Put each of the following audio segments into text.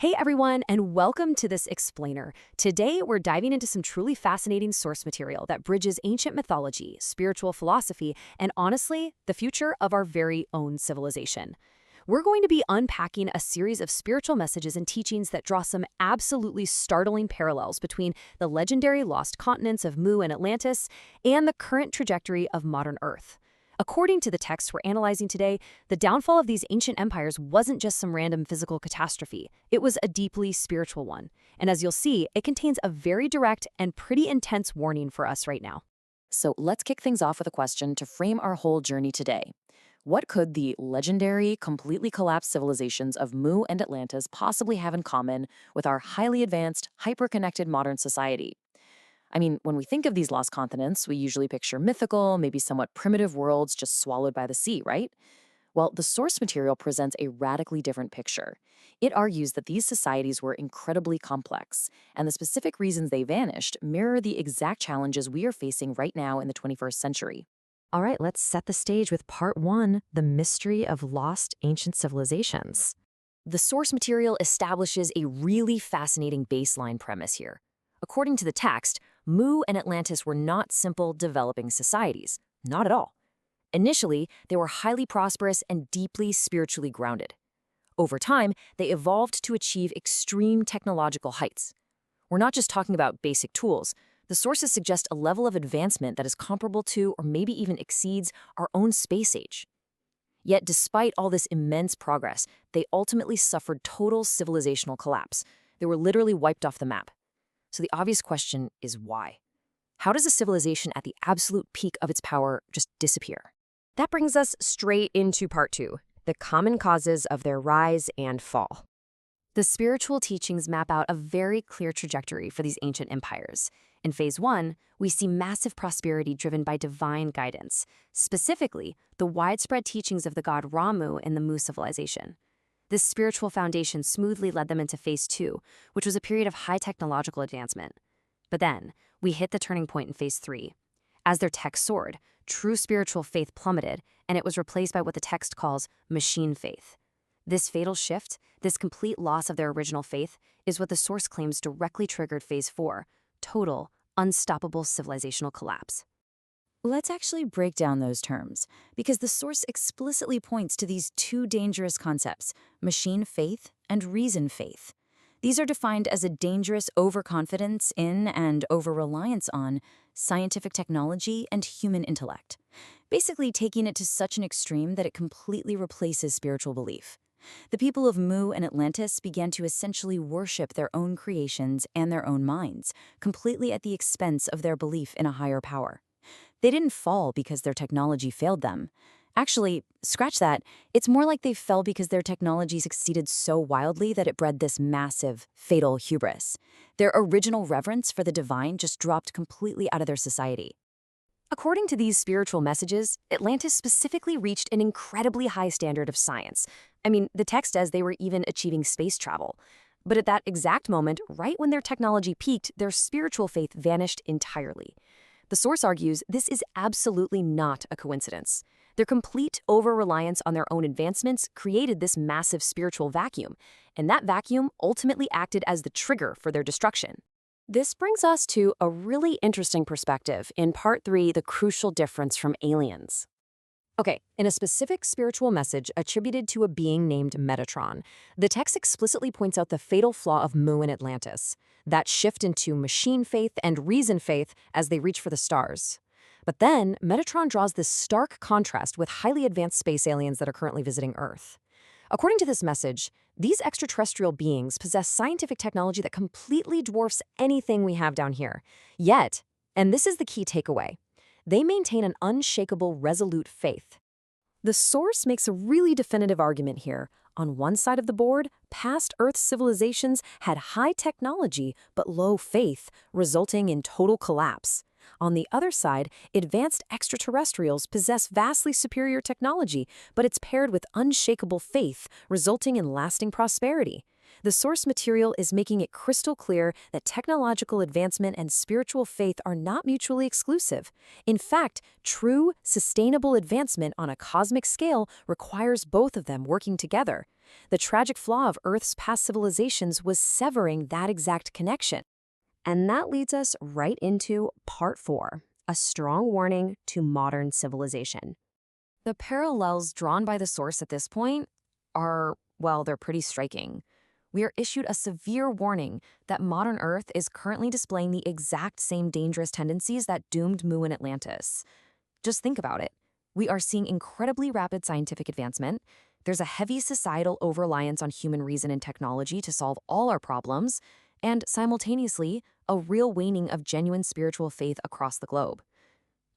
Hey everyone, and welcome to this explainer. Today, we're diving into some truly fascinating source material that bridges ancient mythology, spiritual philosophy, and honestly, the future of our very own civilization. We're going to be unpacking a series of spiritual messages and teachings that draw some absolutely startling parallels between the legendary lost continents of Mu and Atlantis and the current trajectory of modern Earth. According to the texts we're analyzing today, the downfall of these ancient empires wasn't just some random physical catastrophe. It was a deeply spiritual one. And as you'll see, it contains a very direct and pretty intense warning for us right now. So let's kick things off with a question to frame our whole journey today. What could the legendary, completely collapsed civilizations of Mu and Atlantis possibly have in common with our highly advanced, hyper-connected modern society? I mean, when we think of these lost continents, we usually picture mythical, maybe somewhat primitive worlds just swallowed by the sea, right? Well, the source material presents a radically different picture. It argues that these societies were incredibly complex, and the specific reasons they vanished mirror the exact challenges we are facing right now in the 21st century. All right, let's set the stage with part one, the mystery of lost ancient civilizations. The source material establishes a really fascinating baseline premise here. According to the text, Mu and Atlantis were not simple developing societies. Not at all. Initially, they were highly prosperous and deeply spiritually grounded. Over time, they evolved to achieve extreme technological heights. We're not just talking about basic tools. The sources suggest a level of advancement that is comparable to or maybe even exceeds our own space age. Yet despite all this immense progress, they ultimately suffered total civilizational collapse. They were literally wiped off the map. So the obvious question is why? How does a civilization at the absolute peak of its power just disappear? That brings us straight into part two, the common causes of their rise and fall. The spiritual teachings map out a very clear trajectory for these ancient empires. In phase one, we see massive prosperity driven by divine guidance, specifically the widespread teachings of the god Ramu in the Mu civilization. This spiritual foundation smoothly led them into phase two, which was a period of high technological advancement. But then, we hit the turning point in phase three. As their tech soared, true spiritual faith plummeted, and it was replaced by what the text calls machine faith. This fatal shift, this complete loss of their original faith, is what the source claims directly triggered phase four, total, unstoppable civilizational collapse. Let's actually break down those terms, because the source explicitly points to these two dangerous concepts, machine faith and reason faith. These are defined as a dangerous overconfidence in and over-reliance on scientific technology and human intellect, basically taking it to such an extreme that it completely replaces spiritual belief. The people of Mu and Atlantis began to essentially worship their own creations and their own minds, completely at the expense of their belief in a higher power. They didn't fall because their technology failed them. Actually, scratch that, it's more like they fell because their technology succeeded so wildly that it bred this massive, fatal hubris. Their original reverence for the divine just dropped completely out of their society. According to these spiritual messages, Atlantis specifically reached an incredibly high standard of science. I mean, the text says they were even achieving space travel. But at that exact moment, right when their technology peaked, their spiritual faith vanished entirely. The source argues this is absolutely not a coincidence. Their complete over-reliance on their own advancements created this massive spiritual vacuum, and that vacuum ultimately acted as the trigger for their destruction. This brings us to a really interesting perspective in part three, the crucial difference from aliens. Okay, in a specific spiritual message attributed to a being named Metatron, the text explicitly points out the fatal flaw of Mu and Atlantis, that shift into machine faith and reason faith as they reach for the stars. But then, Metatron draws this stark contrast with highly advanced space aliens that are currently visiting Earth. According to this message, these extraterrestrial beings possess scientific technology that completely dwarfs anything we have down here. Yet, and this is the key takeaway, they maintain an unshakable, resolute faith. The source makes a really definitive argument here. On one side of the board, past Earth civilizations had high technology but low faith, resulting in total collapse. On the other side, advanced extraterrestrials possess vastly superior technology, but it's paired with unshakable faith, resulting in lasting prosperity. The source material is making it crystal clear that technological advancement and spiritual faith are not mutually exclusive. In fact, true, sustainable advancement on a cosmic scale requires both of them working together. The tragic flaw of Earth's past civilizations was severing that exact connection. And that leads us right into Part 4, a strong warning to modern civilization. The parallels drawn by the source at this point are, well, they're pretty striking. We are issued a severe warning that modern Earth is currently displaying the exact same dangerous tendencies that doomed Mu and Atlantis. Just think about it. We are seeing incredibly rapid scientific advancement. There's a heavy societal over-reliance on human reason and technology to solve all our problems, and simultaneously, a real waning of genuine spiritual faith across the globe.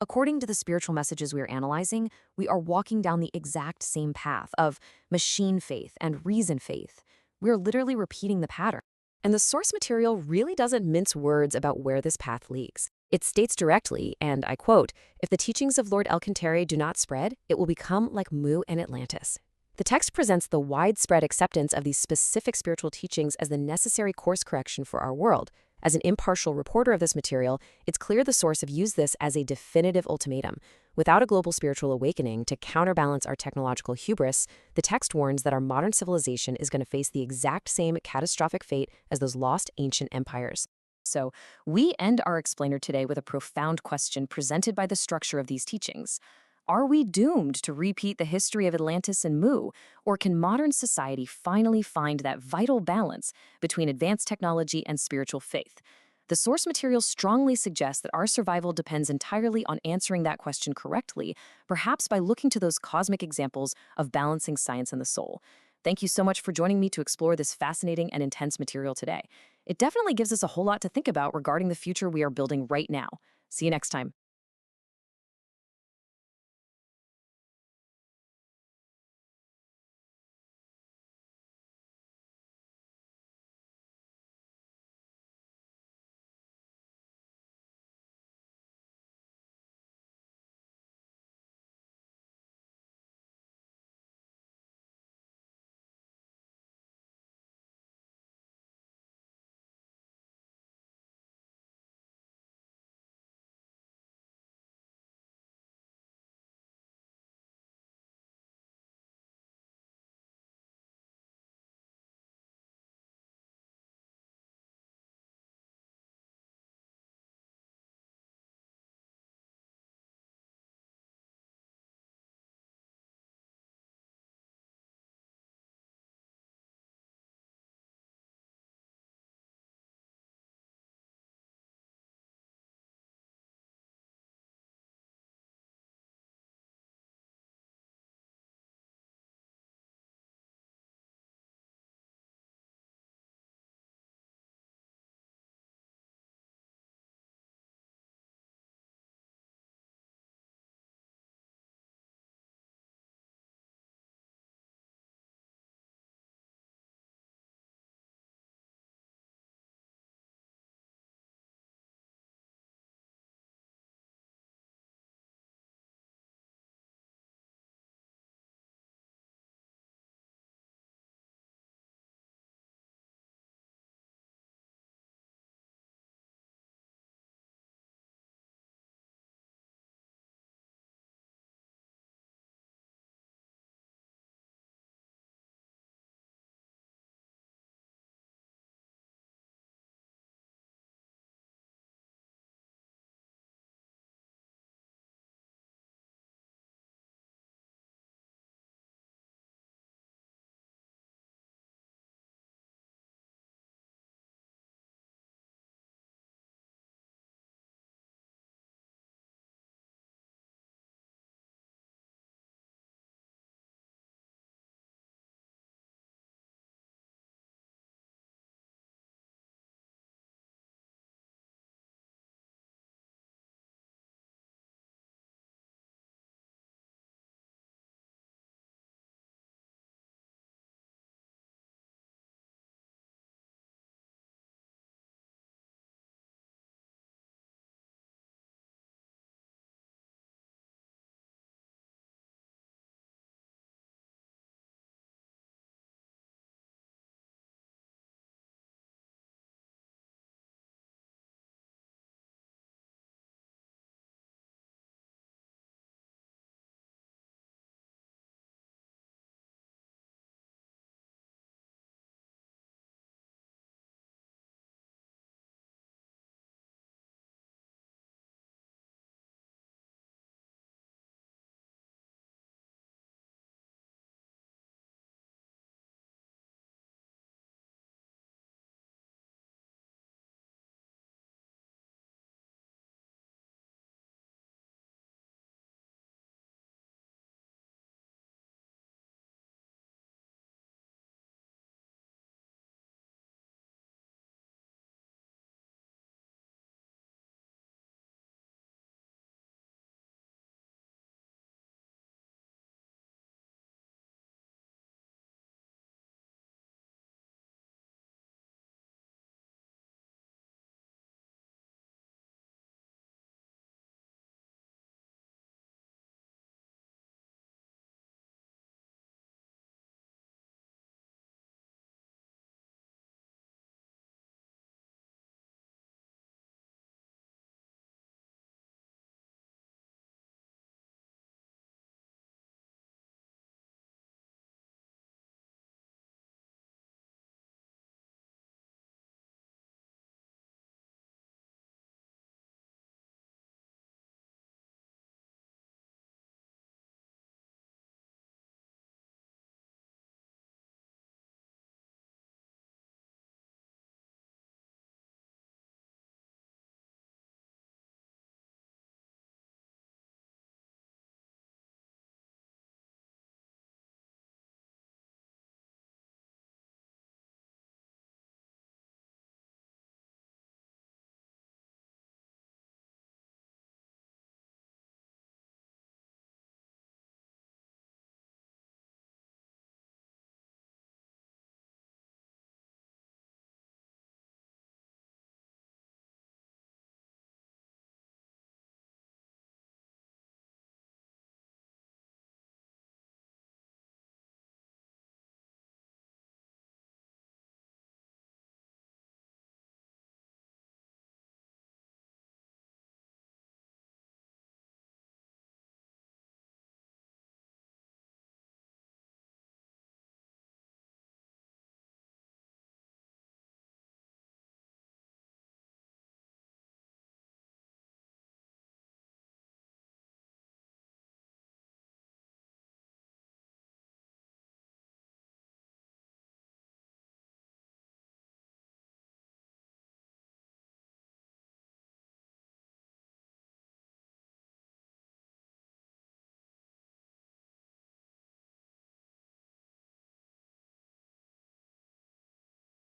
According to the spiritual messages we are analyzing, we are walking down the exact same path of machine faith and reason faith. We are literally repeating the pattern. And the source material really doesn't mince words about where this path leads. It states directly, and I quote, "If the teachings of Lord El Cantare do not spread, it will become like Mu and Atlantis." The text presents the widespread acceptance of these specific spiritual teachings as the necessary course correction for our world. As an impartial reporter of this material, it's clear the source have used this as a definitive ultimatum. Without a global spiritual awakening to counterbalance our technological hubris, the text warns that our modern civilization is going to face the exact same catastrophic fate as those lost ancient empires. So, we end our explainer today with a profound question presented by the structure of these teachings. Are we doomed to repeat the history of Atlantis and Mu, or can modern society finally find that vital balance between advanced technology and spiritual faith? The source material strongly suggests that our survival depends entirely on answering that question correctly, perhaps by looking to those cosmic examples of balancing science and the soul. Thank you so much for joining me to explore this fascinating and intense material today. It definitely gives us a whole lot to think about regarding the future we are building right now. See you next time.